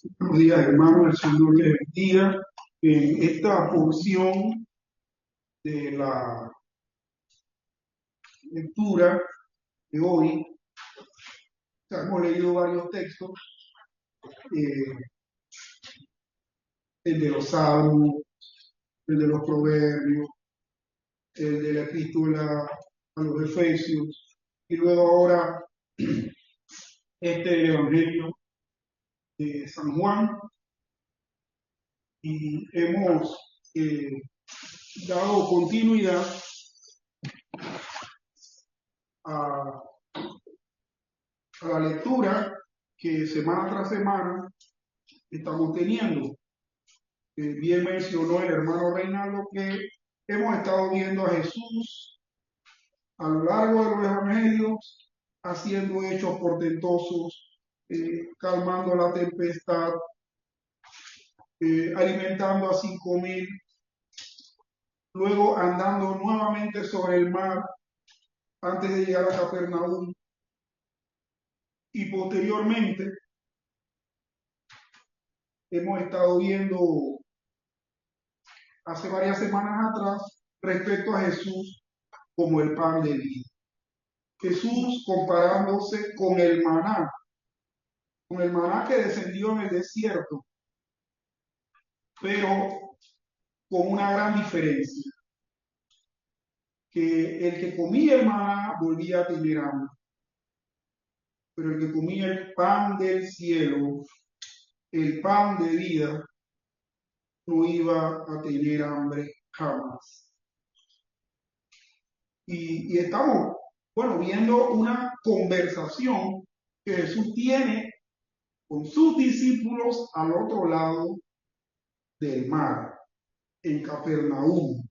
Buenos días, hermanos, el Señor les bendiga. En esta porción de la lectura de hoy, hemos leído varios textos, eh, el de los Salmos, el de los Proverbios, el de la Epístola a los Efesios, y luego ahora este Evangelio de San Juan, y hemos dado continuidad a, a la lectura que semana tras semana estamos teniendo. Bien mencionó el hermano Reinaldo que hemos estado viendo a Jesús a lo largo de los evangelios haciendo hechos portentosos, calmando la tempestad, alimentando a 5.000, luego andando nuevamente sobre el mar antes de llegar a Capernaum, y posteriormente hemos estado viendo hace varias semanas atrás respecto a Jesús como el pan de vida. Jesús comparándose con el maná que descendió en el desierto, pero con una gran diferencia, que el que comía el maná volvía a tener hambre, pero el que comía el pan del cielo, el pan de vida, no iba a tener hambre jamás. Y estamos, bueno, viendo una conversación que Jesús tiene con sus discípulos al otro lado del mar, en Capernaum.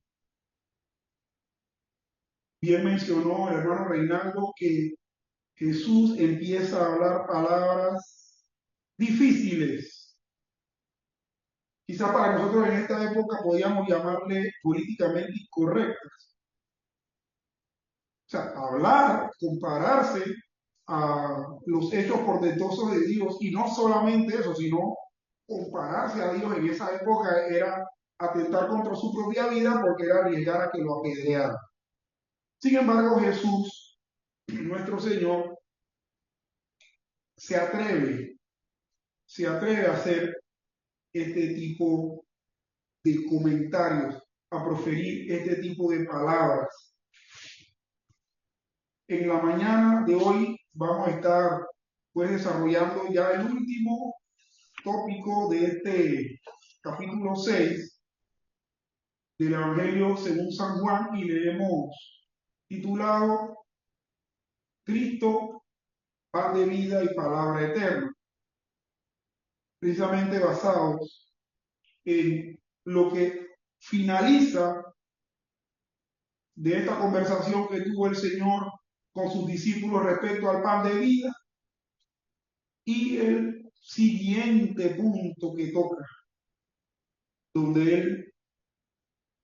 Bien mencionó el hermano Reinaldo que Jesús empieza a hablar palabras difíciles. Quizá para nosotros en esta época podíamos llamarle políticamente incorrectas. O sea, hablar, compararse a los hechos portentosos de Dios, y no solamente eso, sino compararse a Dios en esa época era atentar contra su propia vida porque era arriesgar a que lo apedrearan. Sin embargo, Jesús, nuestro Señor, se atreve, se atreve a hacer este tipo de comentarios, a proferir este tipo de palabras. En la mañana de hoy vamos a estar pues desarrollando ya el último tópico de este capítulo 6 del Evangelio según San Juan, y le hemos titulado Cristo, pan de vida y palabra eterna, precisamente basados en lo que finaliza de esta conversación que tuvo el Señor con sus discípulos respecto al pan de vida, y el siguiente punto que toca, donde Él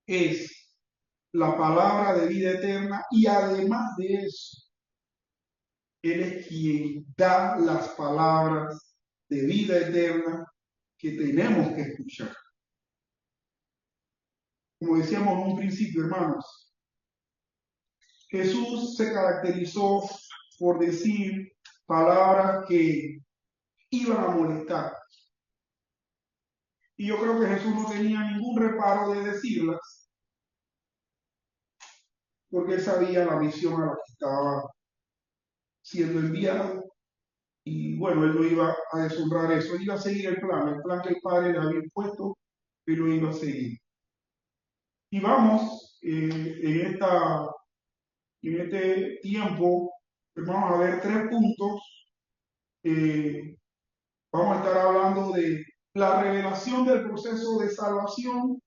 es la palabra de vida eterna, y además de eso, Él es quien da las palabras de vida eterna que tenemos que escuchar. Como decíamos en un principio, hermanos, Jesús se caracterizó por decir palabras que iban a molestar. Y yo creo que Jesús no tenía ningún reparo de decirlas, porque él sabía la misión a la que estaba siendo enviado. Y bueno, él no iba a deshonrar eso, él iba a seguir el plan que el Padre le había impuesto, él lo iba a seguir. Y vamos en este tiempo, vamos a ver 3 puntos. Vamos a estar hablando de la revelación del proceso de salvación,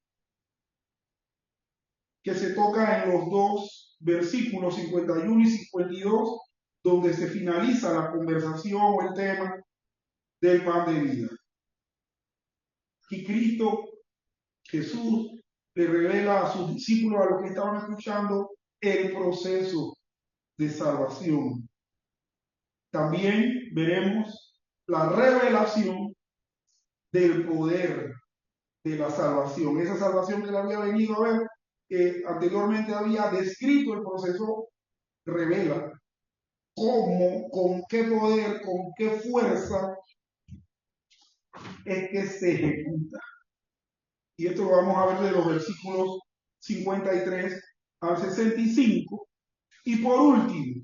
que se toca en los 2 versículos 51 y 52, donde se finaliza la conversación o el tema del pan de vida. Y Cristo, Jesús, le revela a sus discípulos, a los que estaban escuchando, el proceso de salvación. También veremos la revelación del poder de la salvación. Esa salvación que él había venido a ver, que anteriormente había descrito el proceso, revela cómo, con qué poder, con qué fuerza es que se ejecuta. Y esto lo vamos a ver de los versículos 53 al 65. Y por último,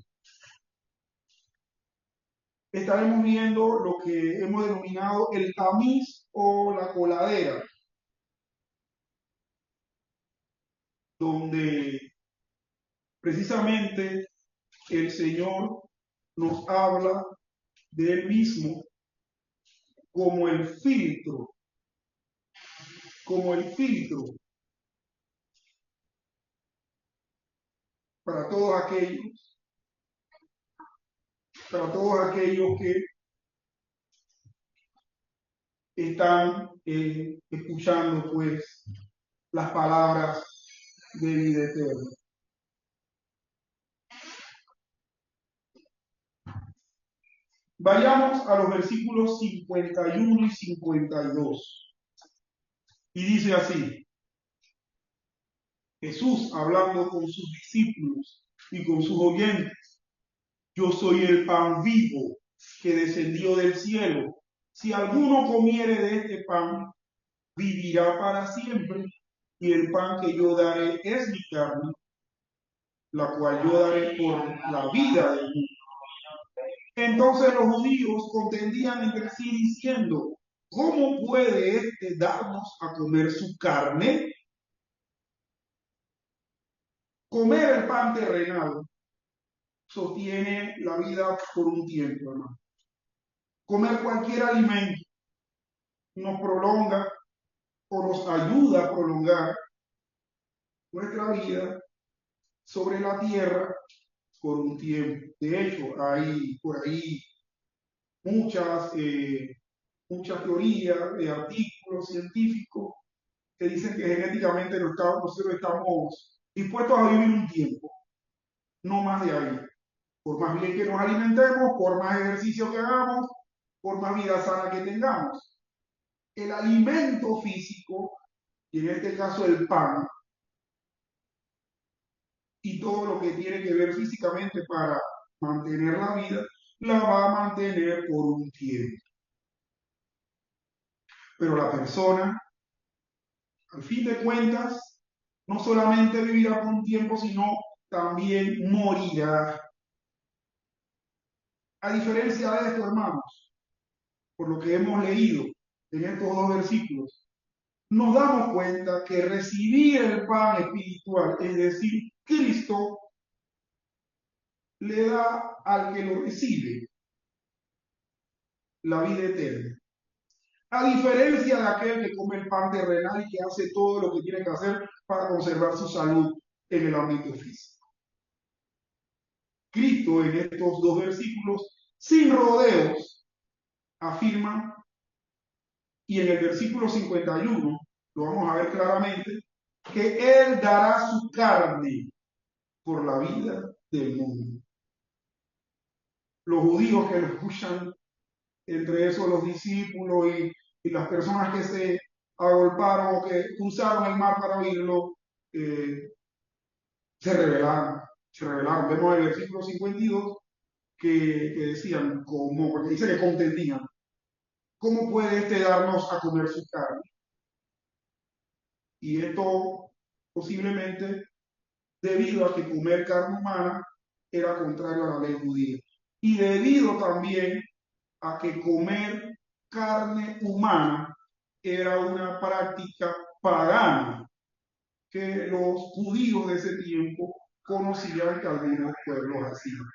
estaremos viendo lo que hemos denominado el tamiz o la coladera, donde precisamente el Señor nos habla de Él mismo como el filtro, como el filtro para todos aquellos, para todos aquellos que están escuchando pues las palabras de vida eterna. Vayamos a los versículos 51 y 52. Y dice así: Jesús hablando con sus discípulos y con sus oyentes: yo soy el pan vivo que descendió del cielo. Si alguno comiere de este pan, vivirá para siempre. Y el pan que yo daré es mi carne, la cual yo daré por la vida del mundo. Entonces los judíos contendían entre sí diciendo: ¿cómo puede éste darnos a comer su carne? Comer el pan terrenal sostiene la vida por un tiempo, hermano. Comer cualquier alimento nos prolonga o nos ayuda a prolongar nuestra vida sobre la tierra por un tiempo. De hecho, hay por ahí muchas, muchas teorías de artículos científicos que dicen que genéticamente nosotros estamos dispuestos a vivir un tiempo, no más de ahí. Por más bien que nos alimentemos, por más ejercicio que hagamos, por más vida sana que tengamos. El alimento físico, y en este caso el pan, y todo lo que tiene que ver físicamente para mantener la vida, la va a mantener por un tiempo. Pero la persona, al fin de cuentas, no solamente vivirá por un tiempo, sino también morirá. A diferencia de esto, hermanos, por lo que hemos leído en estos dos versículos, nos damos cuenta que recibir el pan espiritual, es decir, Cristo, le da al que lo recibe la vida eterna. A diferencia de aquel que come el pan terrenal y que hace todo lo que tiene que hacer para conservar su salud en el ámbito físico. Cristo en estos dos versículos, sin rodeos, afirma, y en el versículo 51, lo vamos a ver claramente, que Él dará su carne por la vida del mundo. Los judíos que lo escuchan, entre esos los discípulos y las personas que se agolparon o que cruzaron el mar para oírlo, se rebelaron, se rebelaron. Vemos en el versículo 52 que decían, como, porque dice que contendían, ¿cómo puede este darnos a comer su carne? Y esto posiblemente debido a que comer carne humana era contrario a la ley judía. Y debido también a que comer carne humana era una práctica pagana que los judíos de ese tiempo conocían que algunos pueblos hacían.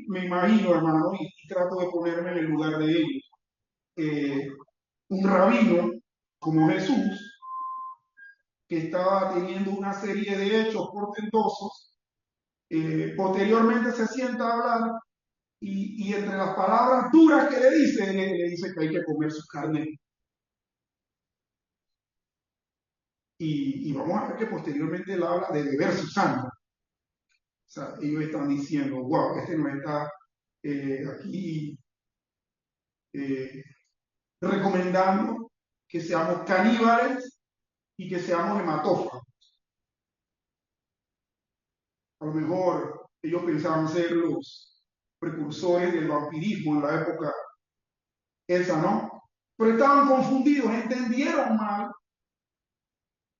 Me imagino, hermano, y trato de ponerme en el lugar de ellos. Un rabino como Jesús, que estaba teniendo una serie de hechos portentosos, posteriormente se sienta a hablar y entre las palabras duras que le dice que hay que comer su carne. Y vamos a ver que posteriormente él habla de beber su sangre. O sea, ellos están diciendo, wow, este no está aquí recomendando que seamos caníbales y que seamos hematófagos. A lo mejor ellos pensaban ser los precursores del vampirismo en la época esa, ¿no? Pero estaban confundidos, entendieron mal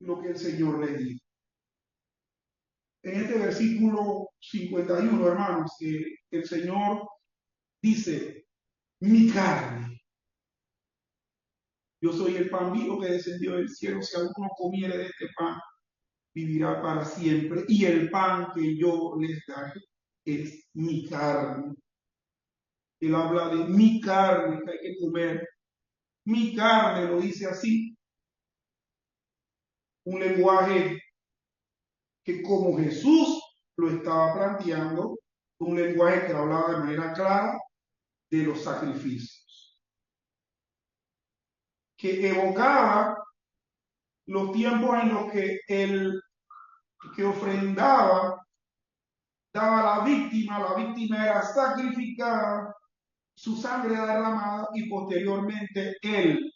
lo que el Señor les dijo. En este versículo 51, hermanos, que el Señor dice, mi carne, yo soy el pan vivo que descendió del cielo, si alguno comiere de este pan, vivirá para siempre, y el pan que yo les daré es mi carne. Él habla de mi carne que hay que comer. Mi carne lo dice así, un lenguaje que como Jesús lo estaba planteando, un lenguaje que hablaba de manera clara de los sacrificios, que evocaba los tiempos en los que el que ofrendaba daba la víctima era sacrificada, su sangre derramada y posteriormente el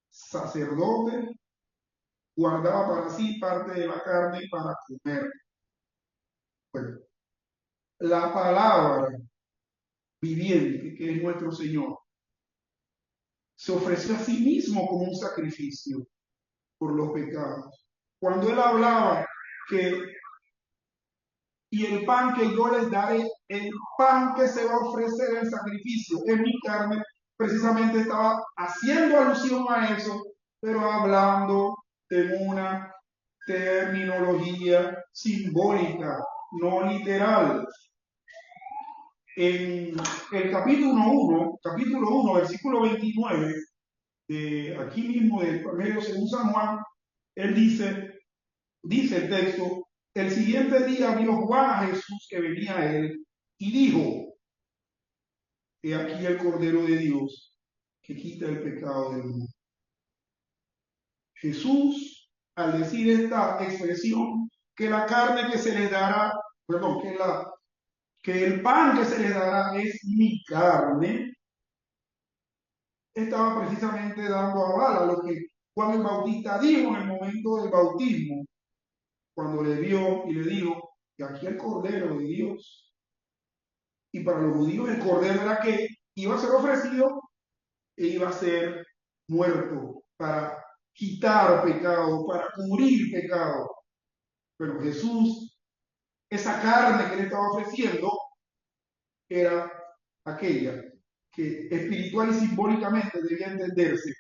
sacerdote guardaba para sí parte de la carne para comer. Bueno, la palabra viviente que es nuestro Señor se ofreció a sí mismo como un sacrificio por los pecados. Cuando él hablaba que y el pan que yo les daré, el pan que se va a ofrecer en sacrificio en mi carne, precisamente estaba haciendo alusión a eso, pero hablando de una terminología simbólica, no literal. En el capítulo 1, versículo 29, de aquí mismo del Evangelio según San Juan, él dice el texto, el siguiente día vio Juan a Jesús que venía a él y dijo, he aquí el Cordero de Dios que quita el pecado del mundo. Jesús, al decir esta expresión, que la carne que se les dará, perdón, que el pan que se les dará es mi carne, estaba precisamente dando aval a lo que Juan el Bautista dijo en el momento del bautismo, cuando le vio y le dijo, que aquí el Cordero de Dios. Y para los judíos el Cordero era que iba a ser ofrecido e iba a ser muerto para quitar pecado, para cubrir pecado. Pero Jesús, esa carne que le estaba ofreciendo, era aquella que espiritual y simbólicamente debía entenderse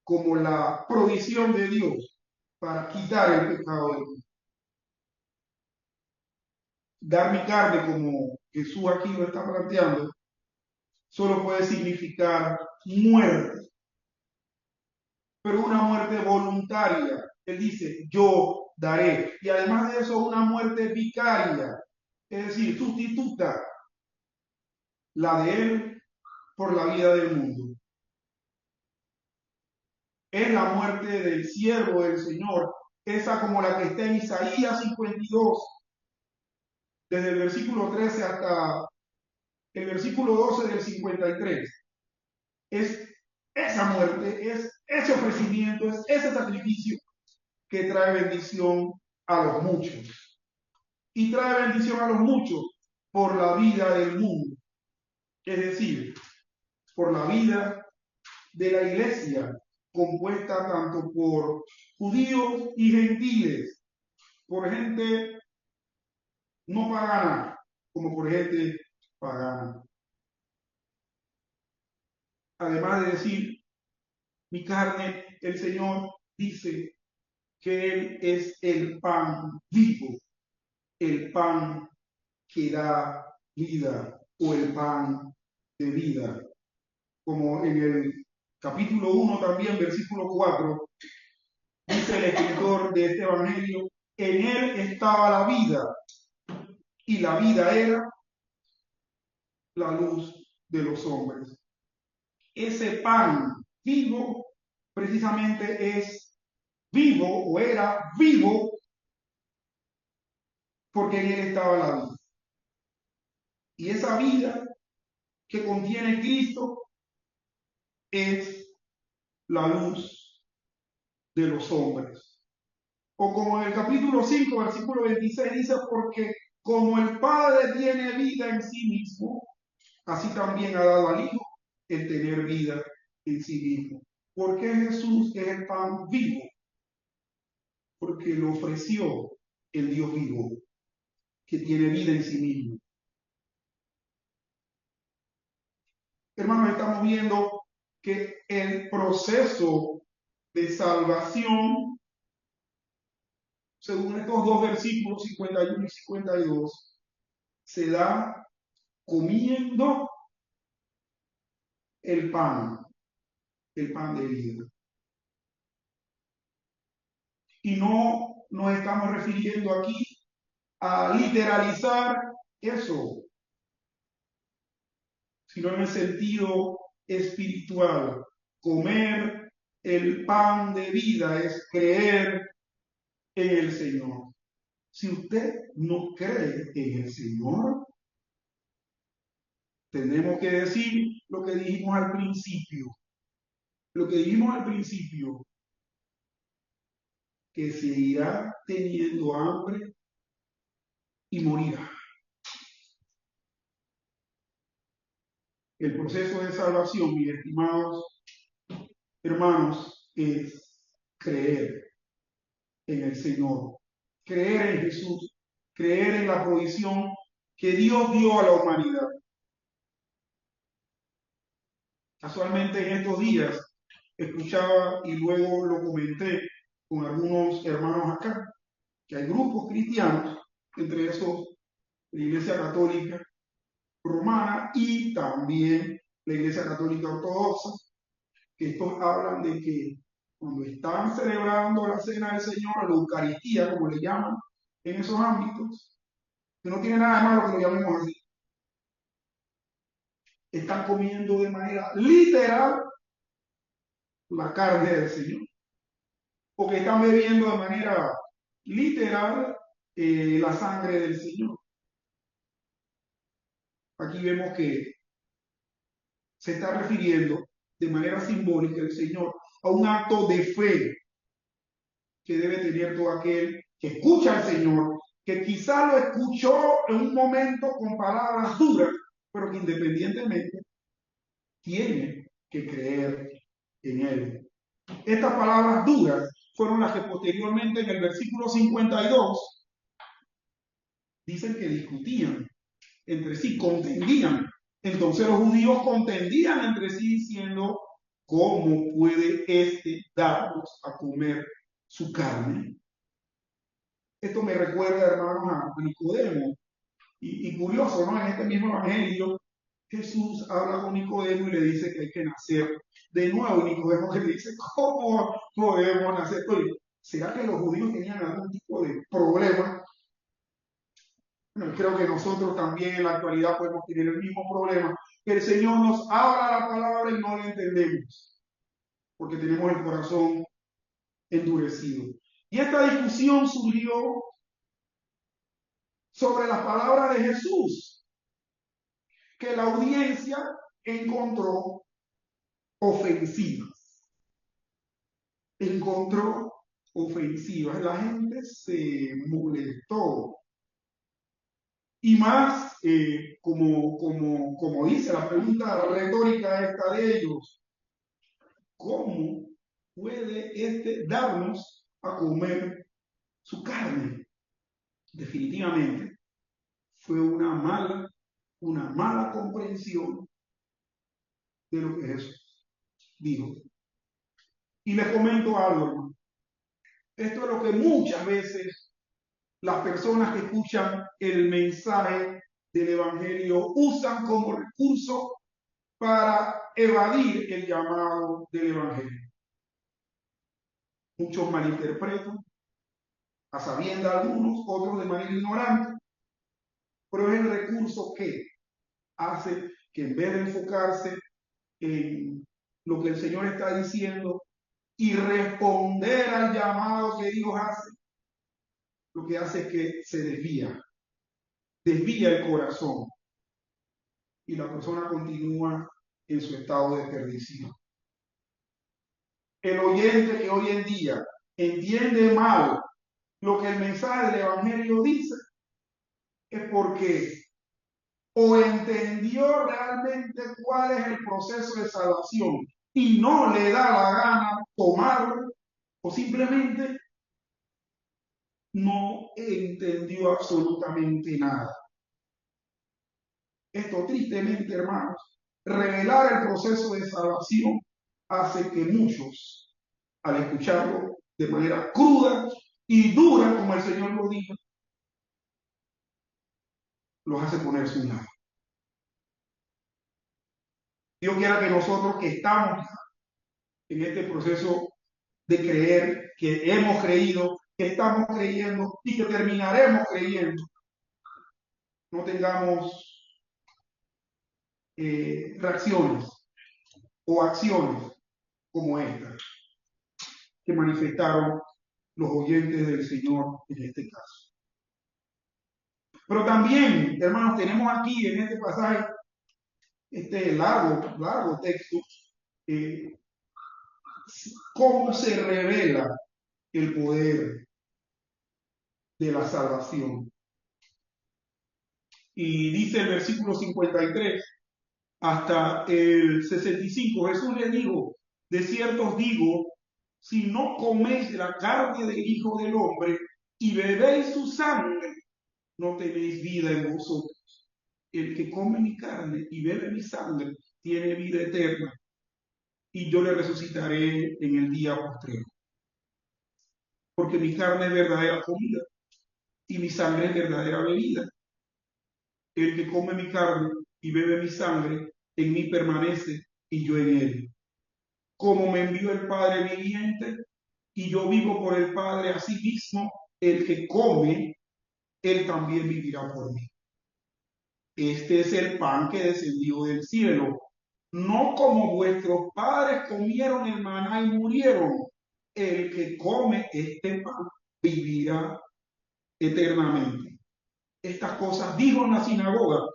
como la provisión de Dios para quitar el pecado del mundo. Dar mi carne, como Jesús aquí lo está planteando, solo puede significar muerte, pero una muerte voluntaria. Él dice, yo daré. Y además de eso, una muerte vicaria, es decir, sustituta la de él por la vida del mundo. Es la muerte del siervo del Señor, esa como la que está en Isaías 52, desde el versículo 13 hasta el versículo 12 del 53. Es esa muerte, es ese ofrecimiento, es ese sacrificio que trae bendición a los muchos. Y trae bendición a los muchos por la vida del mundo. Es decir, por la vida de la iglesia, compuesta tanto por judíos y gentiles, por gente no pagana, como por gente pagana. Además de decir, mi carne, el Señor dice que Él es el pan vivo, el pan que da vida o el pan de vida. Como en el capítulo 1 también, versículo 4, dice el escritor de este evangelio, en Él estaba la vida y la vida era la luz de los hombres. Ese pan vivo precisamente es vivo o era vivo porque en Él estaba la vida. Y esa vida que contiene Cristo es la luz de los hombres. O como en el capítulo 5, versículo 26 dice, porque como el Padre tiene vida en sí mismo, así también ha dado al Hijo el tener vida en sí mismo. ¿Por qué Jesús es el pan vivo? Porque lo ofreció el Dios vivo, que tiene vida en sí mismo. Hermanos, estamos viendo que el proceso de salvación, según estos dos versículos 51 y 52, se da comiendo el pan de vida. Y no nos estamos refiriendo aquí a literalizar eso, sino en el sentido espiritual. Comer el pan de vida es creer en el Señor. Si usted no cree en el Señor, tenemos que decir lo que dijimos al principio. Lo que dijimos al principio, que seguirá teniendo hambre y morirá. El proceso de salvación, mis estimados hermanos, es creer en el Señor, creer en Jesús, creer en la provisión que Dios dio a la humanidad. Casualmente en estos días escuchaba y luego lo comenté con algunos hermanos acá, que hay grupos cristianos, entre esos la Iglesia Católica Romana y también la Iglesia Católica Ortodoxa, que estos hablan de que cuando están celebrando la cena del Señor, la Eucaristía, como le llaman en esos ámbitos, que no tiene nada de malo que lo llamemos así, están comiendo de manera literal la carne del Señor, porque están bebiendo de manera literal la sangre del Señor. Aquí vemos que se está refiriendo de manera simbólica el Señor a un acto de fe que debe tener todo aquel que escucha al Señor, que quizá lo escuchó en un momento con palabras duras, pero que independientemente tiene que creer en Él. Estas palabras duras fueron las que posteriormente en el versículo 52 dicen que discutían entre sí, contendían. Entonces los judíos contendían entre sí diciendo, ¿cómo puede éste darnos a comer su carne? Esto me recuerda, hermanos, a Nicodemo. Y curioso, ¿no? En este mismo evangelio, Jesús habla con Nicodemo y le dice que hay que nacer de nuevo. Y Nicodemo le dice, ¿cómo podemos nacer? Oye, ¿será que los judíos tenían algún tipo de problema? Bueno, creo que nosotros también en la actualidad podemos tener el mismo problema. Que el Señor nos habla la palabra y no la entendemos, porque tenemos el corazón endurecido. Y esta discusión surgió sobre las palabras de Jesús, que la audiencia encontró ofensivas. Encontró ofensivas. La gente se molestó. Y más, como dice la pregunta retórica esta de ellos, ¿cómo puede este darnos a comer su carne? Definitivamente fue una mala comprensión de lo que Jesús dijo. Y les comento algo, hermano. Esto es lo que muchas veces las personas que escuchan el mensaje del Evangelio usan como recurso para evadir el llamado del Evangelio. Muchos malinterpretan, a sabiendas algunos, otros de manera ignorante, pero es el recurso que hace que en vez de enfocarse en lo que el Señor está diciendo y responder al llamado que Dios hace, lo que hace es que se desvía el corazón y la persona continúa en su estado de perdición. el oyente que hoy en día entiende mal lo que el mensaje del Evangelio dice, es porque o entendió realmente cuál es el proceso de salvación y no le da la gana tomarlo, o simplemente no entendió absolutamente nada. Esto tristemente, hermanos, revelar el proceso de salvación hace que muchos, al escucharlo de manera cruda y dura, como el Señor lo dijo, los hace ponerse un lado. Dios quiera que nosotros que estamos en este proceso de creer, que hemos creído, que estamos creyendo y que terminaremos creyendo, no tengamos reacciones o acciones como esta que manifestaron los oyentes del Señor en este caso. Pero también, hermanos, tenemos aquí en este pasaje, este largo texto, eh, cómo se revela el poder de la salvación. Y dice el versículo 53 hasta el 65, Jesús le dijo, de cierto os digo, si no coméis la carne del Hijo del Hombre y bebéis su sangre, no tenéis vida en vosotros. El que come mi carne y bebe mi sangre tiene vida eterna, y yo le resucitaré en el día postrero. Porque mi carne es verdadera comida y mi sangre es verdadera bebida. El que come mi carne y bebe mi sangre, en mí permanece y yo en él. Como me envió el Padre viviente y yo vivo por el Padre, así mismo el que come, él también vivirá por mí. Este es el pan que descendió del cielo, no como vuestros padres comieron el maná y murieron. El que come este pan vivirá eternamente. Estas cosas dijo en la sinagoga,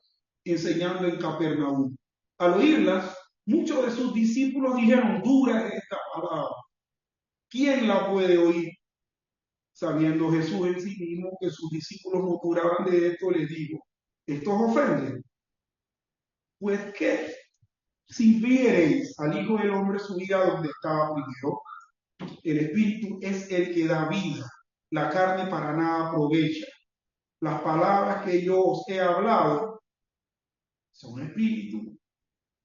enseñando en Capernaum. Al oírlas, muchos de sus discípulos dijeron, dura es esta palabra. ¿Quién la puede oír? Sabiendo Jesús en sí mismo que sus discípulos murmuraban de esto, les dijo, ¿esto os ofende? Pues qué, si viereis al Hijo del Hombre subir a donde estaba primero, el Espíritu es el que da vida, la carne para nada aprovecha. Las palabras que yo os he hablado son espíritu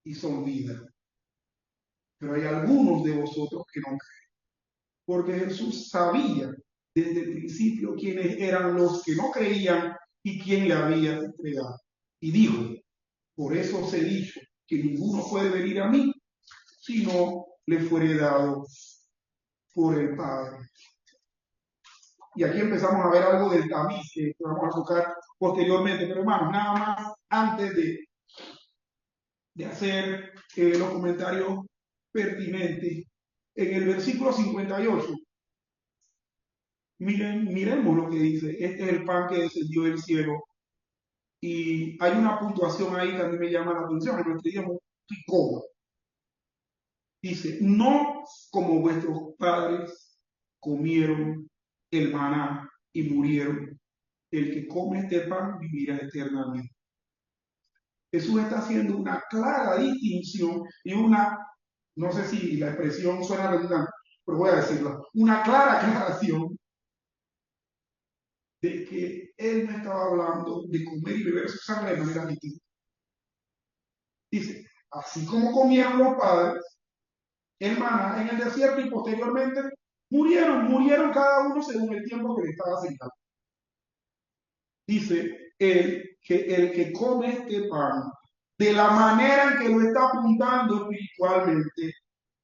y son vida. Pero hay algunos de vosotros que no creen, porque Jesús sabía desde el principio quiénes eran los que no creían y quién le había entregado. Y dijo, por eso os he dicho que ninguno puede venir a mí si no le fuere dado por el Padre. Y aquí empezamos a ver algo del tamiz que vamos a tocar posteriormente. Pero hermanos, nada más antes de hacer los comentarios pertinentes, en el versículo 58, miremos lo que dice. Este es el pan que descendió del cielo. Y hay una puntuación ahí que a mí me llama la atención, en nuestro idioma, picoma. Dice, no como vuestros padres comieron el maná y murieron. El que come este pan vivirá eternamente. Jesús está haciendo una clara distinción y una, no sé si la expresión suena redundante, pero voy a decirla, una clara aclaración de que él no estaba hablando de comer y beber su sangre de manera distinta. Dice, así como comieron los padres el maná en el desierto y posteriormente murieron cada uno según el tiempo que le estaba asignado. Dice el que come este pan de la manera en que lo está apuntando espiritualmente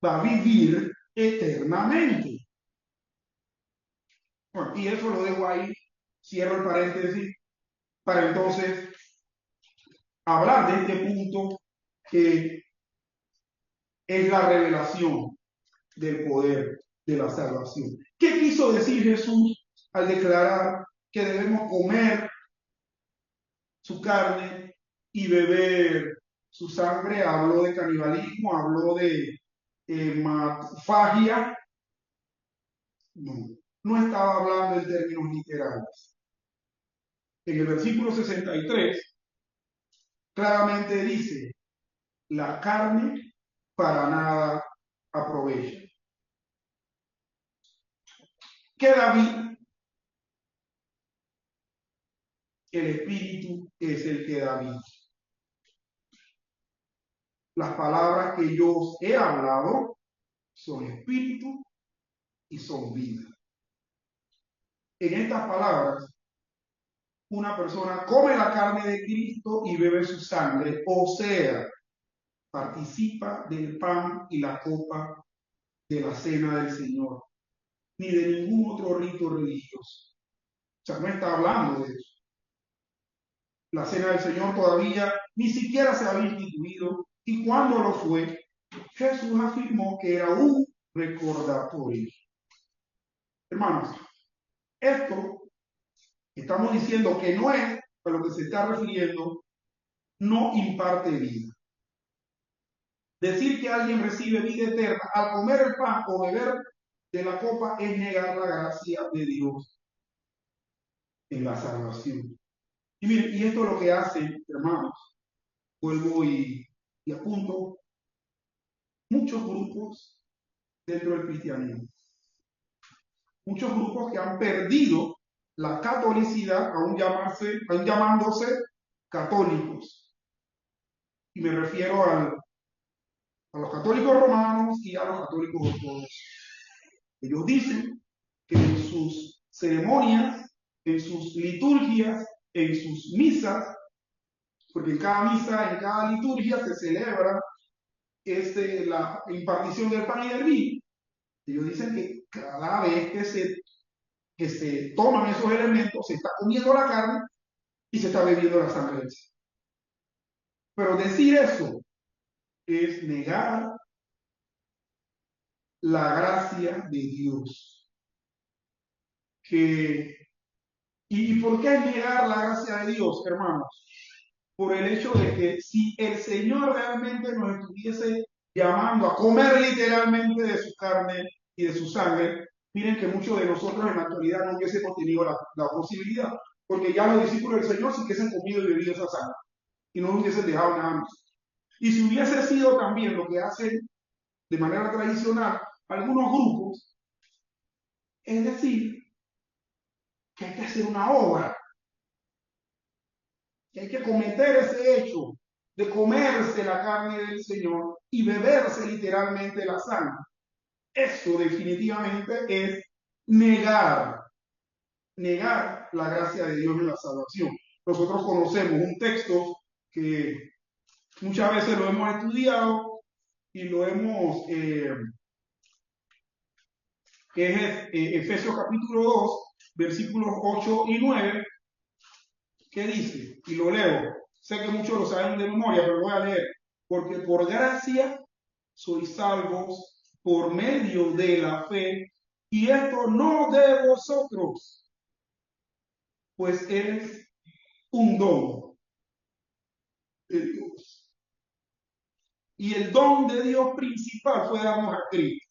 va a vivir eternamente. Bueno, y eso lo dejo ahí, cierro el paréntesis, para entonces hablar de este punto que es la revelación del poder de la salvación. ¿Qué quiso decir Jesús al declarar que debemos comer su carne y beber su sangre? Habló de canibalismo, habló de hematofagia. No estaba hablando en términos literales. En el versículo 63 claramente dice, la carne para nada aprovecha. ¿Qué da vida? El espíritu es el que da vida. Las palabras que yo os he hablado son espíritu y son vida. En estas palabras, una persona come la carne de Cristo y bebe su sangre, o sea, participa del pan y la copa de la cena del Señor, ni de ningún otro rito religioso. O sea, no está hablando de eso. La cena del Señor todavía ni siquiera se había instituido, y cuando lo fue, Jesús afirmó que era un recordatorio. Hermanos, esto estamos diciendo que no es a lo que se está refiriendo, no imparte vida. Decir que alguien recibe vida eterna al comer el pan o beber de la copa es negar la gracia de Dios en la salvación. Y miren, y esto es lo que hace, hermanos, vuelvo y apunto, muchos grupos dentro del cristianismo. Muchos grupos que han perdido la catolicidad aún llamándose católicos. Y me refiero a los católicos romanos y a los católicos ortodoxos. Ellos dicen que en sus ceremonias, en sus liturgias, en sus misas, porque en cada misa, en cada liturgia se celebra la impartición del pan y del vino. Ellos dicen que cada vez que se toman esos elementos, se está comiendo la carne y se está bebiendo la sangre del Señor. Pero decir eso es negar la gracia de Dios. ¿Y por qué negar la gracia de Dios, hermanos? Por el hecho de que si el Señor realmente nos estuviese llamando a comer literalmente de su carne y de su sangre, miren que muchos de nosotros en la actualidad no hubiésemos tenido la posibilidad, porque ya los discípulos del Señor sí que se han comido y bebido esa sangre y no hubiesen dejado nada más. Y si hubiese sido también lo que hacen de manera tradicional algunos grupos, es decir, que hay que hacer una obra, que hay que cometer ese hecho de comerse la carne del Señor y beberse literalmente la sangre. Eso definitivamente es negar la gracia de Dios en la salvación. Nosotros conocemos un texto que muchas veces lo hemos estudiado y lo hemos, que es Efesios capítulo 2, versículos 8 y 9, que dice, y lo leo, sé que muchos lo saben de memoria, pero lo voy a leer, porque por gracia sois salvos por medio de la fe, y esto no de vosotros, pues es un don de Dios. Y el don de Dios principal fue darnos a Cristo.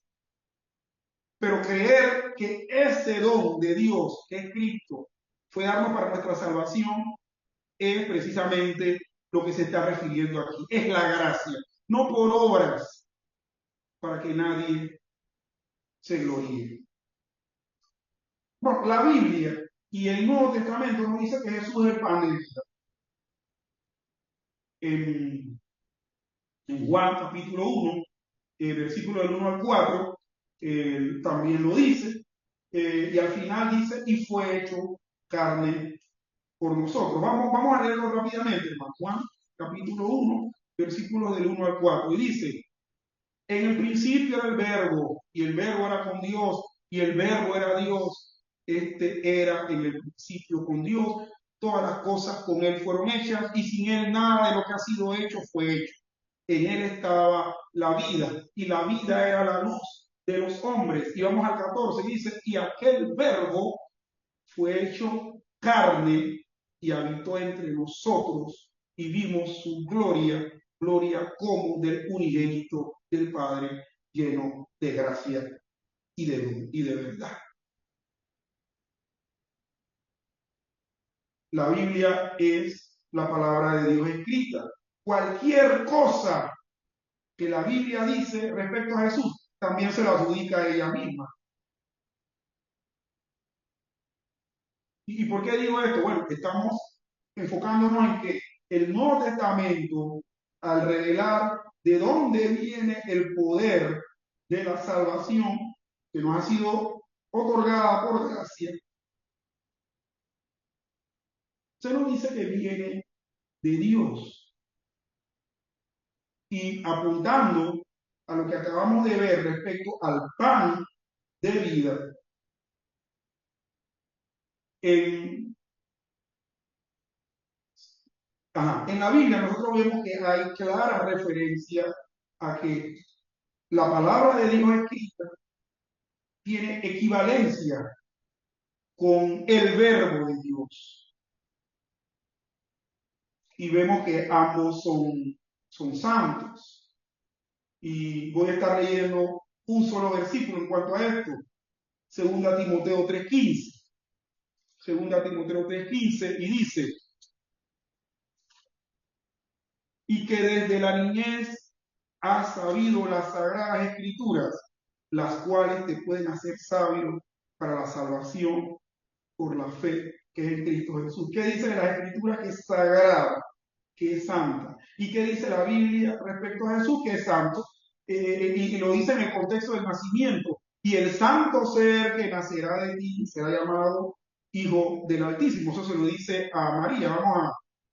Pero creer que ese don de Dios, que es Cristo, fue darnos para nuestra salvación, es precisamente lo que se está refiriendo aquí. Es la gracia, no por obras, para que nadie se gloríe. Bueno, la Biblia y el Nuevo Testamento nos dice que Jesús es el pan de vida. En Juan capítulo 1, versículo del 1 al 4, también lo dice, y al final dice, y fue hecho carne por nosotros. Vamos a leerlo rápidamente, hermano. Juan capítulo 1, versículos del 1 al 4, y dice, en el principio era el verbo, y el verbo era con Dios, y el verbo era Dios. Este era en el principio con Dios. Todas las cosas con Él fueron hechas, y sin Él nada de lo que ha sido hecho fue hecho. En Él estaba la vida, y la vida era la luz de los hombres. Y vamos al 14, dice, y aquel verbo fue hecho carne y habitó entre nosotros, y vimos su gloria, gloria como del unigénito del Padre, lleno de gracia y de verdad. La Biblia es la palabra de Dios escrita. Cualquier cosa que la Biblia dice respecto a Jesús, también se lo adjudica a ella misma. ¿Y por qué digo esto? Bueno, estamos enfocándonos en que el Nuevo Testamento, al revelar de dónde viene el poder de la salvación que nos ha sido otorgada por gracia, se nos dice que viene de Dios. Y apuntando a lo que acabamos de ver respecto al pan de vida, en, en la Biblia nosotros vemos que hay clara referencia a que la palabra de Dios escrita tiene equivalencia con el verbo de Dios. Y vemos que ambos son santos. Y voy a estar leyendo un solo versículo en cuanto a esto. Segunda Timoteo 3:15. Segunda Timoteo 3:15 y dice, y que desde la niñez has sabido las sagradas escrituras, las cuales te pueden hacer sabio para la salvación por la fe que es en Cristo Jesús. ¿Qué dice de las escrituras? Que es sagrada, que es santa. ¿Y qué dice la Biblia respecto a Jesús? Que es santo. Y lo dice en el contexto del nacimiento. Y el santo ser que nacerá de ti será llamado Hijo del Altísimo. Eso se lo dice a María. Vamos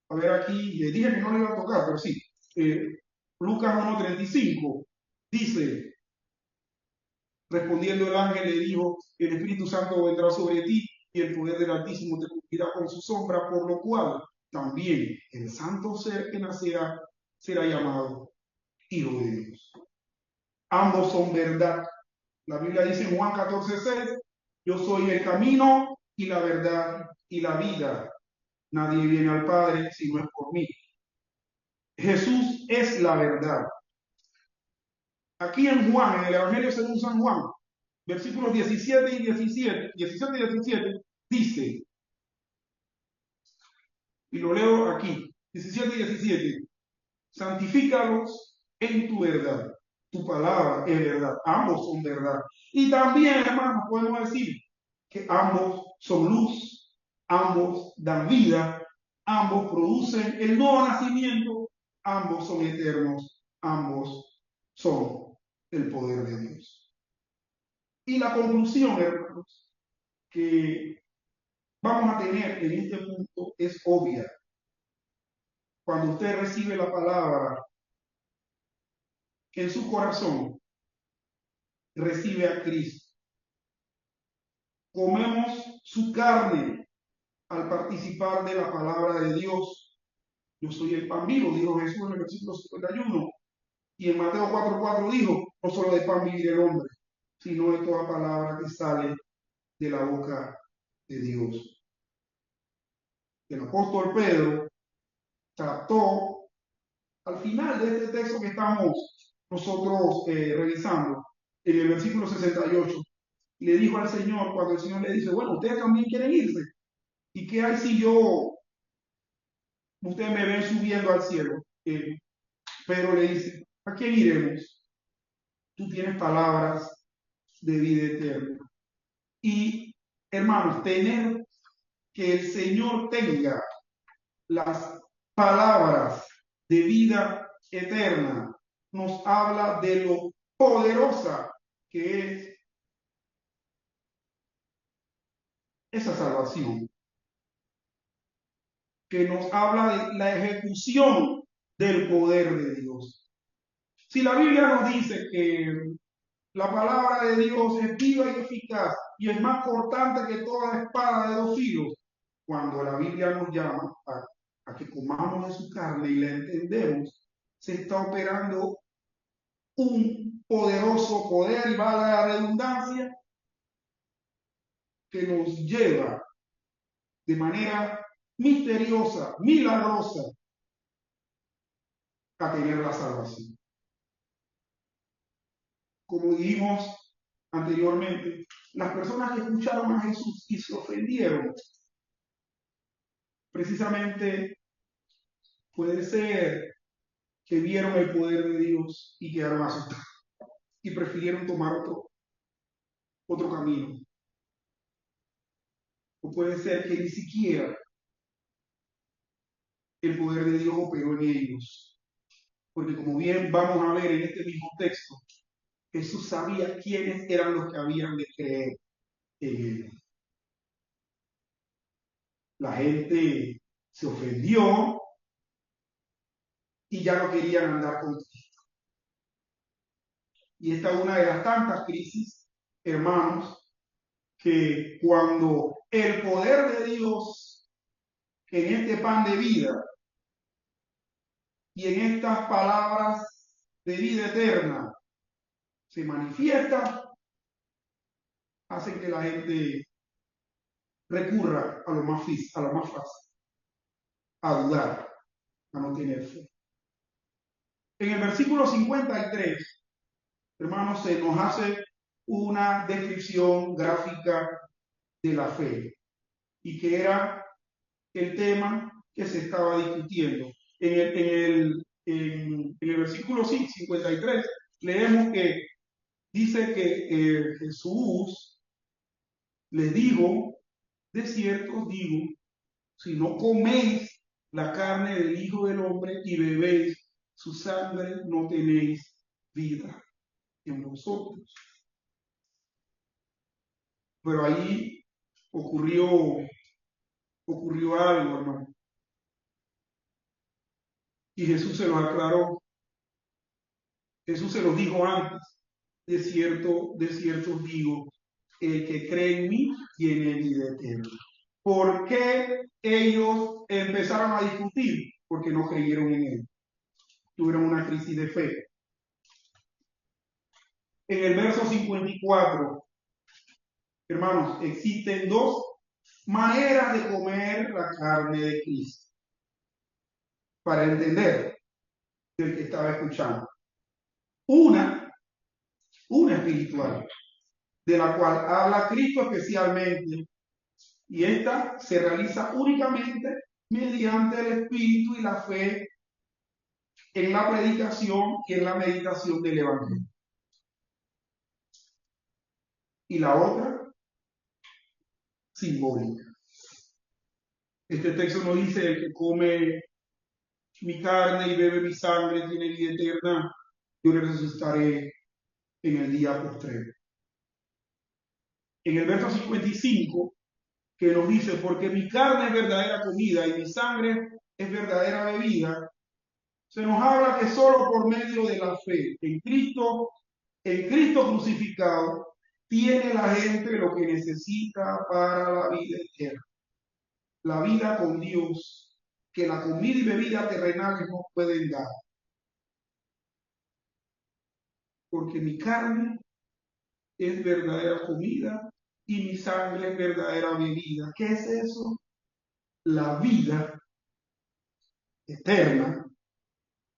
a ver aquí. Dije que no le iba a tocar, pero sí. Lucas 1:35 dice, respondiendo el ángel le dijo, el Espíritu Santo vendrá sobre ti y el poder del Altísimo te cubrirá con su sombra, por lo cual también el santo ser que nacerá será llamado Hijo de Dios. Ambos son verdad. La Biblia dice en Juan 14:6, yo soy el camino y la verdad y la vida. Nadie viene al Padre si no es por mí. Jesús es la verdad. Aquí en Juan, en el Evangelio según San Juan, versículos 17 y 17, 17 y 17, dice, y lo leo aquí, 17 y 17, santifícalos en tu verdad, tu palabra es verdad, ambos son verdad. Y también, hermanos, podemos decir que ambos son luz, ambos dan vida, ambos producen el nuevo nacimiento, ambos son eternos, ambos son el poder de Dios. Y la conclusión, hermanos, que vamos a tener en este punto es obvia. Cuando usted recibe la palabra en su corazón, recibe a Cristo. Comemos su carne al participar de la palabra de Dios. Yo soy el pan vivo, dijo Jesús en el versículo 51. Y en Mateo 4:4 dijo, no solo de pan vivir el hombre, sino de toda palabra que sale de la boca de Dios. El apóstol Pedro trató, al final de este texto que estamos nosotros revisando, en el versículo 68, le dijo al Señor, cuando el Señor le dice, bueno, ustedes también quieren irse. ¿Y qué hay si ustedes me ven subiendo al cielo? Pedro le dice, ¿a quién iremos? Tú tienes palabras de vida eterna. Y, hermanos, tener que el Señor tenga las palabras de vida eterna nos habla de lo poderosa que es esa salvación, que nos habla de la ejecución del poder de Dios. Si la Biblia nos dice que la palabra de Dios es viva y eficaz y es más cortante que toda espada de dos filos, cuando la Biblia nos llama a que comamos de su carne y la entendemos, se está operando un poderoso poder, y va a la redundancia, que nos lleva de manera misteriosa, milagrosa, a tener la salvación. como dijimos anteriormente, las personas que escucharon a Jesús y se ofendieron, precisamente puede ser que vieron el poder de Dios y quedaron asustados y prefirieron tomar otro camino. O puede ser que ni siquiera el poder de Dios operó en ellos. Porque como bien vamos a ver en este mismo texto, Jesús sabía quiénes eran los que habían de creer en él. La gente se ofendió y ya no querían andar con Cristo. Y esta es una de las tantas crisis, hermanos, que cuando el poder de Dios en este pan de vida y en estas palabras de vida eterna se manifiesta, hacen que la gente recurra a lo más fácil, a dudar, a no tener fe. En el versículo 53, hermanos, se nos hace una descripción gráfica de la fe y que era el tema que se estaba discutiendo. En el versículo 53 leemos que dice que Jesús les dijo, de cierto os digo, si no coméis la carne del Hijo del Hombre y bebéis su sangre, no tenéis vida en vosotros. Pero ahí ocurrió algo, hermano. Y Jesús se los aclaró. Jesús se los dijo antes. De cierto os digo, el que cree en mí tiene vida eterna. ¿Por qué ellos empezaron a discutir? Porque no creyeron en él. Tuvieron una crisis de fe. En el verso 54, hermanos, existen dos maneras de comer la carne de Cristo. Para entender del que estaba escuchando. Una espiritual, de la cual habla Cristo especialmente, y esta se realiza únicamente mediante el Espíritu y la fe en la predicación y en la meditación del Evangelio. Y la otra, simbólica. Este texto no dice el que come mi carne y bebe mi sangre tiene vida eterna, yo le resucitaré en el día postrero. En el verso 55, que nos dice, porque mi carne es verdadera comida y mi sangre es verdadera bebida, se nos habla que solo por medio de la fe en Cristo crucificado, tiene la gente lo que necesita para la vida eterna. La vida con Dios, que la comida y bebida terrenales no pueden dar. Porque mi carne es verdadera comida y mi sangre es verdadera bebida. ¿Qué es eso? La vida eterna,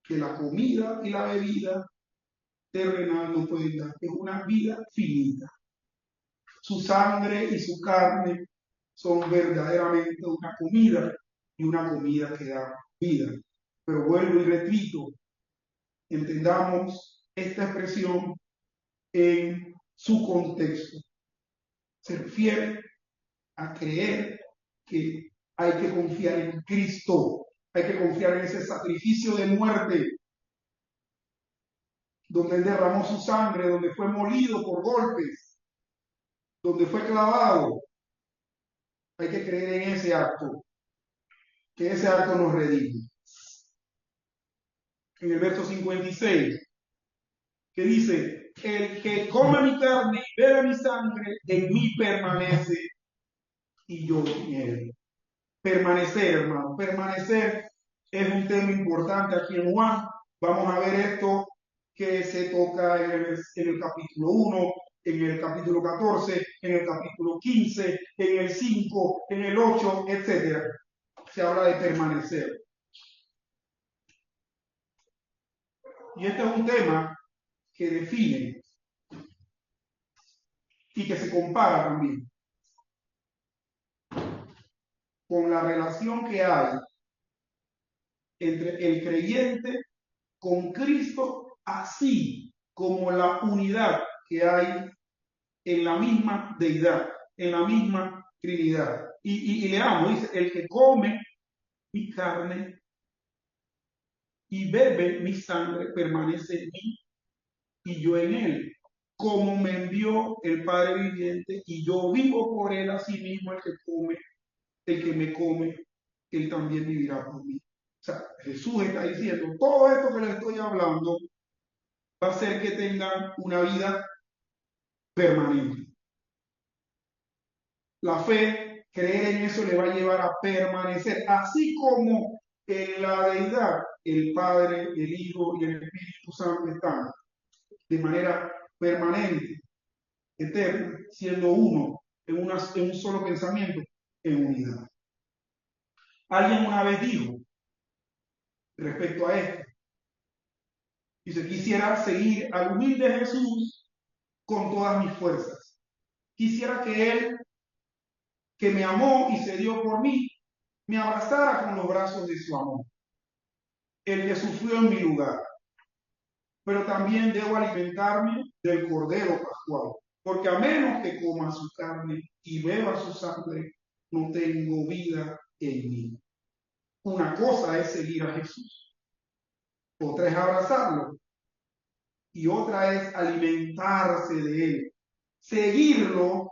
que la comida y la bebida terrenal no pueden dar. Es una vida finita. Su sangre y su carne son verdaderamente una comida y una comida que da vida. Pero vuelvo y repito, entendamos esta expresión en su contexto. Se refiere a creer que hay que confiar en Cristo, hay que confiar en ese sacrificio de muerte, donde Él derramó su sangre, donde fue molido por golpes, donde fue clavado. Hay que creer en ese acto, que ese acto nos redime. En el verso 56, que dice, el que come mi carne y bebe mi sangre, en mí permanece y yo en él. Permanecer, hermano, permanecer es un tema importante aquí en Juan. Vamos a ver esto que se toca en el capítulo 1, en el capítulo 14, en el capítulo 15, en el 5, en el 8, etc. Se habla de permanecer. Y este es un tema que define y que se compara también con la relación que hay entre el creyente con Cristo, así como la unidad que hay en la misma deidad, en la misma Trinidad. Y leamos, dice, el que come mi carne y bebe mi sangre permanece en mí y yo en él. Como me envió el Padre viviente y yo vivo por él, así mismo el que me come, él también vivirá por mí. O sea, Jesús está diciendo, todo esto que les estoy hablando va a hacer que tengan una vida permanente. La fe, creer en eso le va a llevar a permanecer, así como en la deidad, el Padre, el Hijo y el Espíritu Santo están de manera permanente, eterna, siendo uno, en un solo pensamiento, en unidad. Alguien una vez dijo respecto a esto, dice, quisiera seguir al humilde Jesús con todas mis fuerzas. Quisiera que Él, que me amó y se dio por mí, me abrazara con los brazos de su amor. El que sufrió en mi lugar. Pero también debo alimentarme del Cordero Pascual, porque a menos que coma su carne y beba su sangre, no tengo vida en mí. Una cosa es seguir a Jesús, otra es abrazarlo y otra es alimentarse de él. Seguirlo,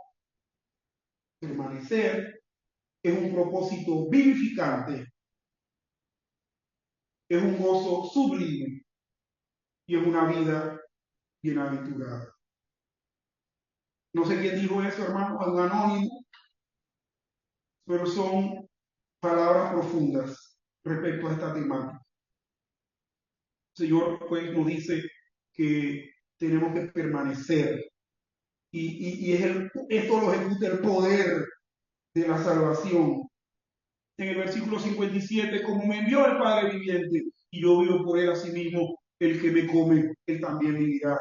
permanecer, es un propósito vivificante, es un gozo sublime y es una vida bienaventurada. No sé quién dijo eso, hermano, un anónimo, pero son palabras profundas respecto a esta temática. El Señor pues nos dice que tenemos que permanecer y esto lo ejecuta el poder de la salvación. En el versículo 57, como me envió el Padre viviente y yo vivo por él, así mismo el que me come, él también vivirá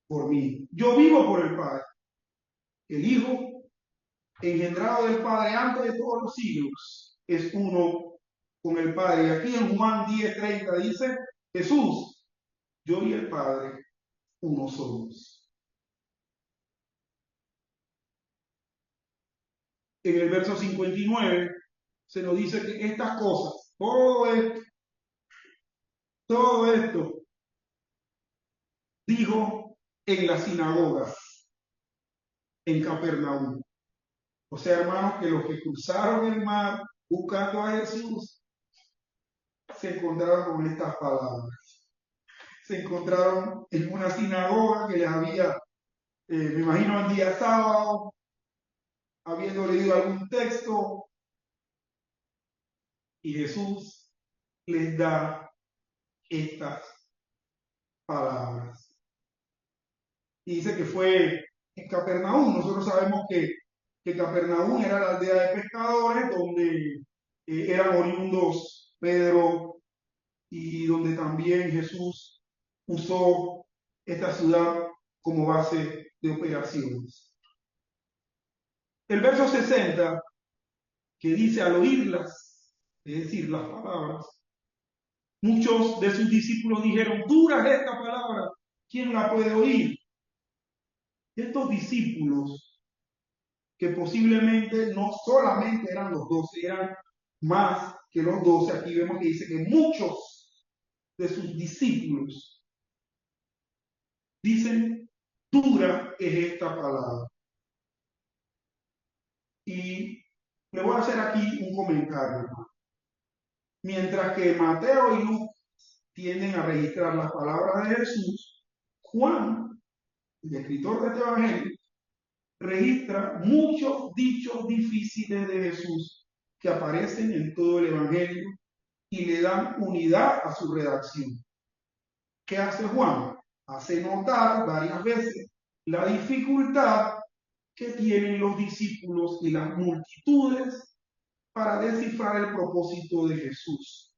por mí. Yo vivo por el Padre. El Hijo, engendrado del Padre antes de todos los siglos, es uno con el Padre. Y aquí en Juan 10:30 dice, Jesús, yo y el Padre, uno somos. En el verso 59 se nos dice que estas cosas, todo esto, dijo en las sinagogas, en Capernaum. O sea, hermanos, que los que cruzaron el mar buscando a Jesús se encontraron con estas palabras. Se encontraron en una sinagoga que les había, me imagino, el día sábado, habiendo leído algún texto, y Jesús les da estas palabras. Y dice que fue en Capernaum. Nosotros sabemos que Capernaum era la aldea de pescadores donde eran oriundos Pedro y donde también Jesús usó esta ciudad como base de operaciones. El verso 60, que dice al oírlas, es decir, las palabras, muchos de sus discípulos dijeron, dura es esta palabra, ¿quién la puede oír? Estos discípulos, que posiblemente no solamente eran los 12, eran más que los 12, aquí vemos que dice que muchos de sus discípulos dicen, dura es esta palabra. Y le voy a hacer aquí un comentario, hermano. Mientras que Mateo y Lucas tienden a registrar las palabras de Jesús, Juan, el escritor de este evangelio, registra muchos dichos difíciles de Jesús que aparecen en todo el evangelio y le dan unidad a su redacción. ¿Qué hace Juan? Hace notar varias veces la dificultad que tienen los discípulos y las multitudes para descifrar el propósito de Jesús,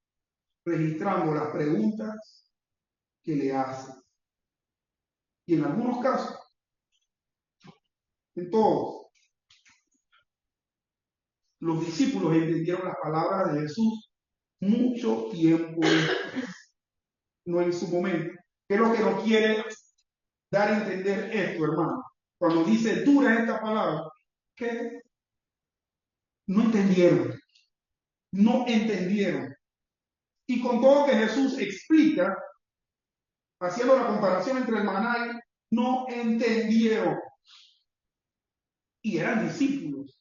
registrando las preguntas que le hacen. Y en algunos casos, en todos. Los discípulos entendieron las palabras de Jesús mucho tiempo después, no en su momento. ¿Qué es lo que nos quiere dar a entender esto, hermano? Cuando dice dura esta palabra, que no entendieron, no entendieron. Y con todo que Jesús explica, haciendo la comparación entre el maná, no entendieron. Y eran discípulos,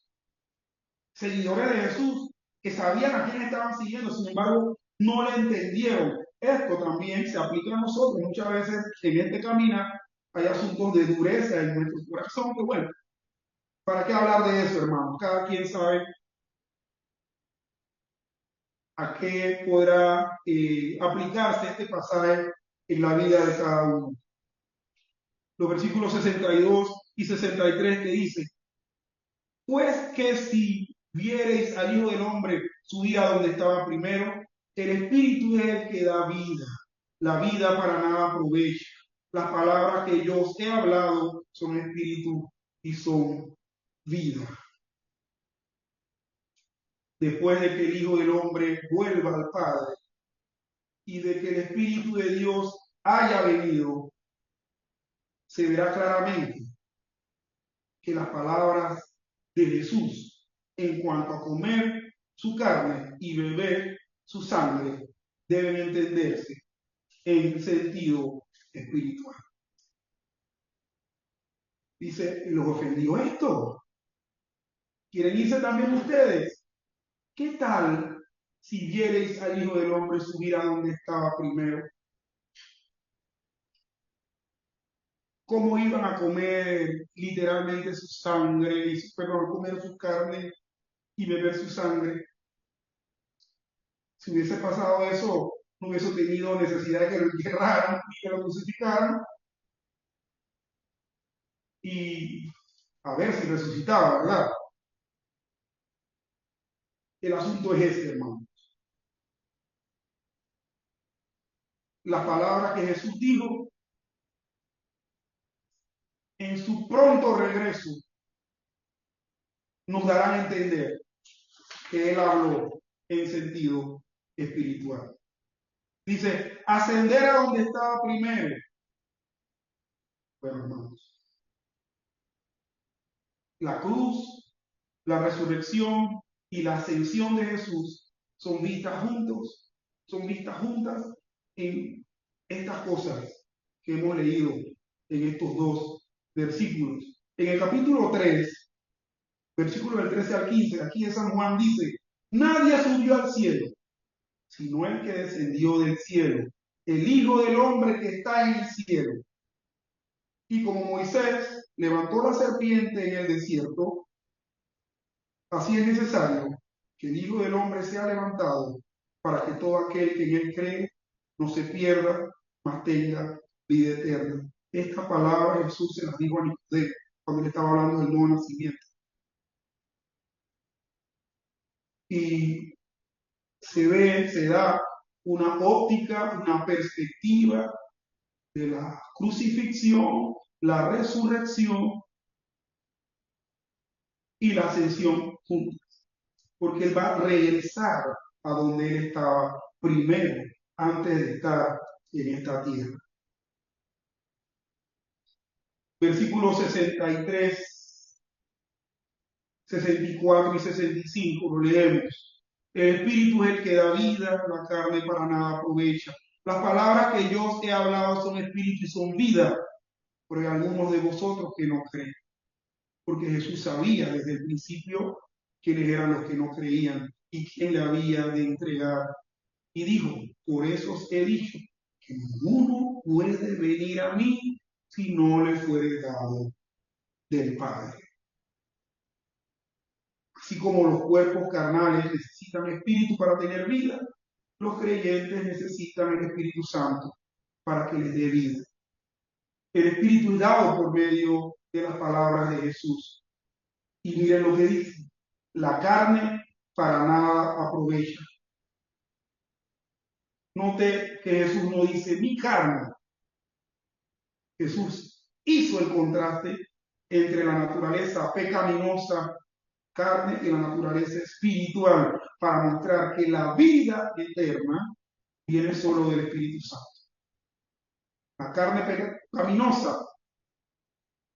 seguidores de Jesús, que sabían a quién estaban siguiendo, sin embargo, no le entendieron. Esto también se aplica a nosotros. Muchas veces en este caminar hay asuntos de dureza en nuestro corazón, que bueno, ¿para qué hablar de eso, hermano? Cada quien sabe a qué podrá aplicarse este pasaje en la vida de cada uno. Los versículos 62 y 63 que dice, pues que si viereis al Hijo del Hombre subir a donde estaba primero, el Espíritu es el que da vida. La vida para nada aprovecha. Las palabras que yo os he hablado son espíritu y son vida. Después de que el Hijo del Hombre vuelva al Padre y de que el Espíritu de Dios haya venido, se verá claramente que las palabras de Jesús en cuanto a comer su carne y beber su sangre deben entenderse en sentido espiritual. Dice, ¿los ofendió esto? ¿Quieren irse también ustedes? ¿Qué tal si viereis al Hijo del Hombre subir a donde estaba primero? ¿Cómo iban a comer literalmente su sangre, perdón, comer su carne y beber su sangre? Si hubiese pasado eso, no hubiese tenido necesidad de que lo enterraran y que lo crucificaran y a ver si resucitaba, ¿verdad? El asunto es este, hermano. Las palabras que Jesús dijo en su pronto regreso nos darán a entender que Él habló en sentido espiritual. Dice, ascender a donde estaba primero. Bueno, hermanos, la cruz, la resurrección y la ascensión de Jesús son vistas juntos, son vistas juntas en estas cosas que hemos leído en estos dos versículos. En el capítulo 3, versículo del 13 al 15, aquí de San Juan dice, nadie subió al cielo, sino el que descendió del cielo, el Hijo del Hombre que está en el cielo. Y como Moisés levantó la serpiente en el desierto, así es necesario que el Hijo del Hombre sea levantado para que todo aquel que en él cree no se pierda, mas tenga vida eterna. Esta palabra Jesús se la dijo a Nicodemo cuando le estaba hablando del nuevo nacimiento. Y se da una óptica, una perspectiva de la crucifixión, la resurrección y la ascensión juntas. Porque Él va a regresar a donde Él estaba primero, antes de estar en esta tierra. Versículos 63, 64 y 65, lo leemos. El Espíritu es el que da vida, la carne para nada aprovecha. Las palabras que yo os he hablado son espíritu y son vida, pero hay algunos de vosotros que no creen. Porque Jesús sabía desde el principio quiénes eran los que no creían y quién le había de entregar. Y dijo, por eso os he dicho que ninguno puede venir a mí si no le fuere dado del Padre. Así como los cuerpos carnales necesitan espíritu para tener vida, los creyentes necesitan el Espíritu Santo para que les dé vida. El Espíritu es dado por medio de las palabras de Jesús. Y miren lo que dice, la carne para nada aprovecha. Note que Jesús no dice mi carne. Jesús hizo el contraste entre la naturaleza pecaminosa, carne, y la naturaleza espiritual, para mostrar que la vida eterna viene solo del Espíritu Santo. La carne pecaminosa,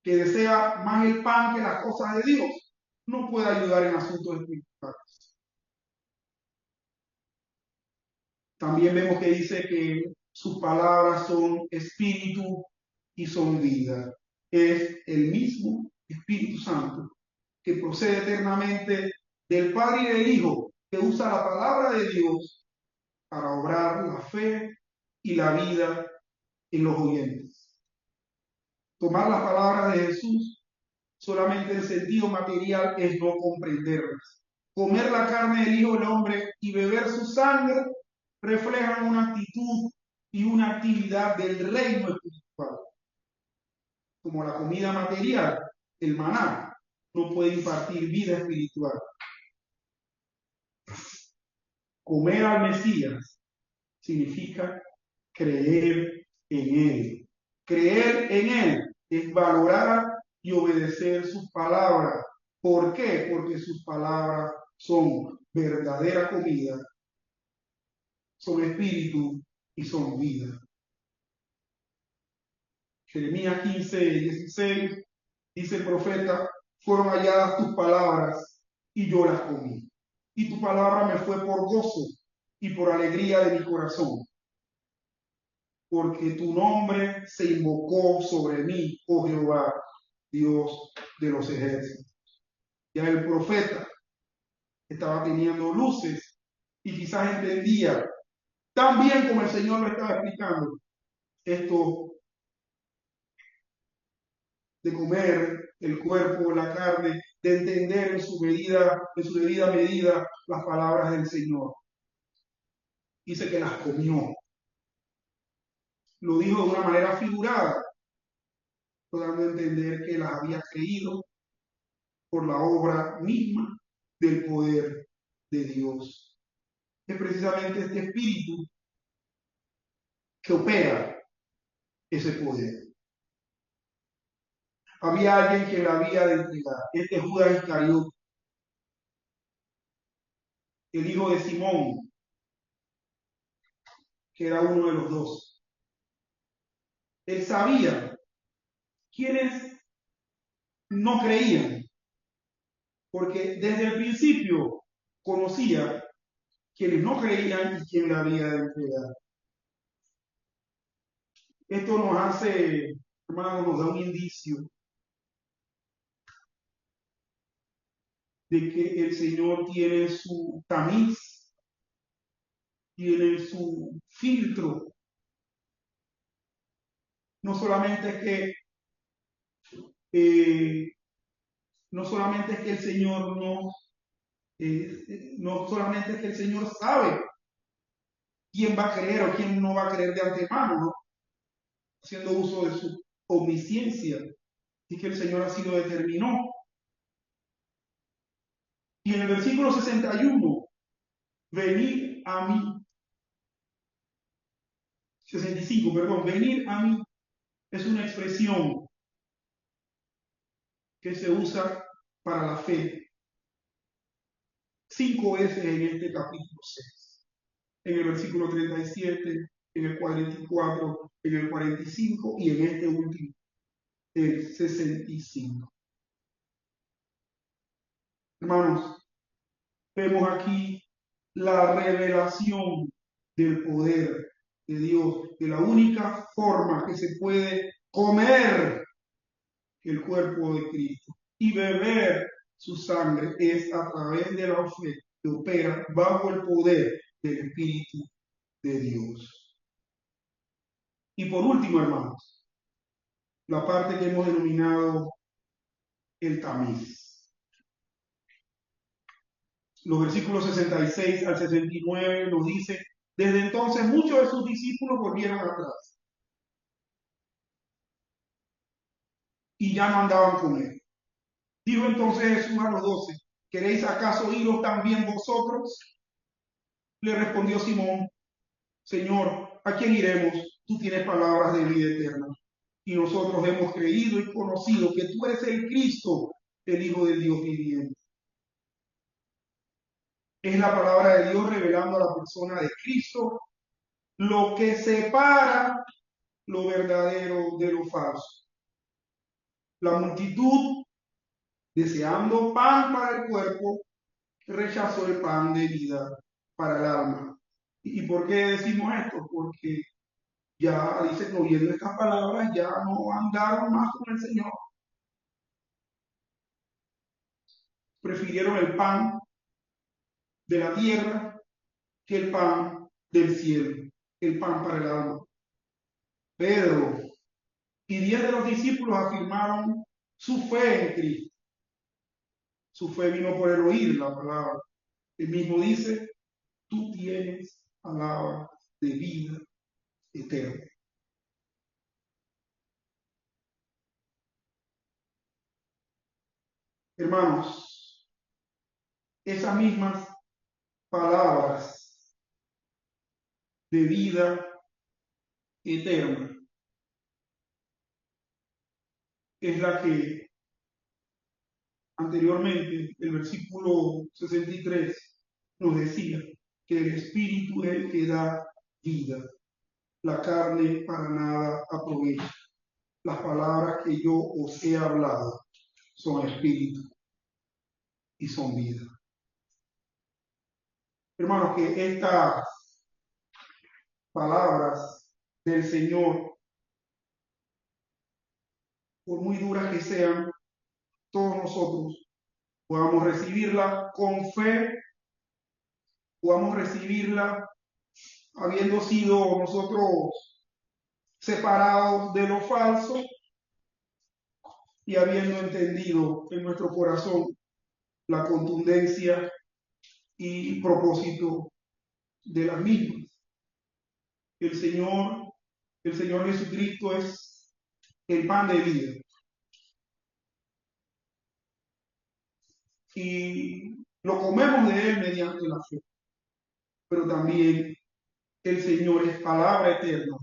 que desea más el pan que las cosas de Dios, no puede ayudar en asuntos espirituales. También vemos que dice que sus palabras son espíritu y son vida. Es el mismo Espíritu Santo que procede eternamente del Padre y del Hijo, que usa la palabra de Dios para obrar la fe y la vida en los oyentes. Tomar las palabras de Jesús solamente en sentido material es no comprenderlas. Comer la carne del Hijo del Hombre y beber su sangre reflejan una actitud y una actividad del reino espiritual. Como la comida material, el maná, no puede impartir vida espiritual. Comer al Mesías significa creer en Él. Creer en Él es valorar y obedecer sus palabras. ¿Por qué? Porque sus palabras son verdadera comida, son espíritu y son vida. Jeremías 15:16 dice el profeta: fueron halladas tus palabras y yo las comí. Y tu palabra me fue por gozo y por alegría de mi corazón. Porque tu nombre se invocó sobre mí, oh Jehová, Dios de los ejércitos. Ya el profeta estaba teniendo luces y quizás entendía tan bien como el Señor lo estaba explicando esto de comer el cuerpo, la carne, de entender en su debida medida las palabras del Señor. Dice que las comió. Lo dijo de una manera figurada, dando a entender que las había creído por la obra misma del poder de Dios. Es precisamente este espíritu que opera ese poder. Había alguien que la había de entregar, este Judas Iscariote, el hijo de Simón, que era uno de los dos. Él sabía quiénes no creían, porque desde el principio conocía quienes no creían y quién la había de entregar. Esto nos hace, hermanos, nos da un indicio de que el Señor tiene su tamiz, tiene su filtro. No solamente es que no solamente es que el Señor no solamente es que el Señor sabe quién va a creer o quién no va a creer de antemano, ¿no? Haciendo uso de su omnisciencia, y que el Señor así lo determinó. Y en el versículo 61, venid a mí, 65, perdón, venid a mí, es una expresión que se usa para la fe 5 veces en este capítulo 6. En el versículo 37, en el 44, en el 45 y en este último, el 65. Hermanos, vemos aquí la revelación del poder de Dios, de la única forma que se puede comer el cuerpo de Cristo y beber su sangre es a través de la fe que opera bajo el poder del Espíritu de Dios. Y por último, hermanos, la parte que hemos denominado el tamiz. Los versículos 66 al 69 nos dice: desde entonces muchos de sus discípulos volvieron atrás y ya no andaban con él. Dijo entonces Jesús a los 12: ¿queréis acaso iros también vosotros? Le respondió Simón: Señor, ¿a quién iremos? Tú tienes palabras de vida eterna. y nosotros hemos creído y conocido que tú eres el Cristo, el Hijo del Dios viviente. Es la palabra de Dios revelando a la persona de Cristo lo que separa lo verdadero de lo falso. La multitud, deseando pan para el cuerpo, rechazó el pan de vida para el alma. ¿Y por qué decimos esto? Porque ya dice que oyendo estas palabras ya no andaron más con el Señor. Prefirieron el pan de la tierra que el pan del cielo, el pan para el alma. Pedro y 10 de los discípulos afirmaron su fe en Cristo. Su fe vino por el oír la palabra. Él mismo dice, tú tienes palabra de vida eterna. Hermanos, esas mismas palabras de vida eterna es la que anteriormente, el versículo 63 nos decía que el Espíritu es el que da vida. La carne para nada aprovecha. Las palabras que yo os he hablado son espíritu y son vida. Hermanos, que estas palabras del Señor, por muy duras que sean, todos nosotros podamos recibirla con fe, podamos recibirla habiendo sido nosotros separados de lo falso y habiendo entendido en nuestro corazón la contundencia y propósito de las mismas. El Señor, el Señor Jesucristo es el pan de vida. Y lo comemos de Él mediante la fe. Pero también el Señor es palabra eterna.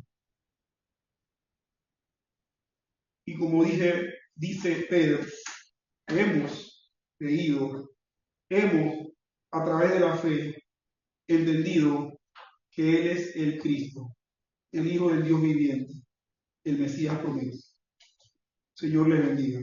Y como dice Pedro, hemos creído, hemos a través de la fe entendido que Él es el Cristo, el Hijo del Dios viviente, el Mesías prometido. Señor le bendiga.